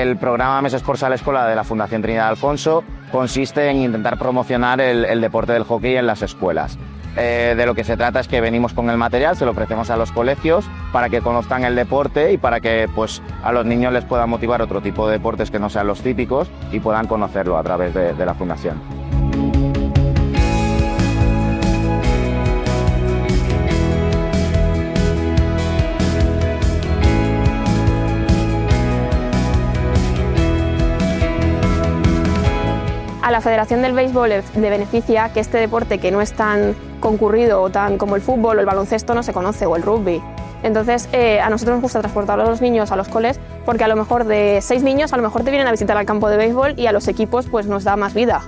El programa Més Esports a l'Escola de la Fundación Trinidad Alfonso consiste en intentar promocionar el deporte del hockey en las escuelas. De lo que se trata es que venimos con el material, se lo ofrecemos a los colegios para que conozcan el deporte y para que pues, a los niños les pueda motivar otro tipo de deportes que no sean los típicos y puedan conocerlo a través de la Fundación. A la Federación del Béisbol le beneficia que este deporte, que no es tan concurrido o tan como el fútbol o el baloncesto, no se conoce, o el rugby. Entonces a nosotros nos gusta transportar a los niños a los coles porque a lo mejor de 6 niños a lo mejor te vienen a visitar al campo de béisbol y a los equipos pues nos da más vida.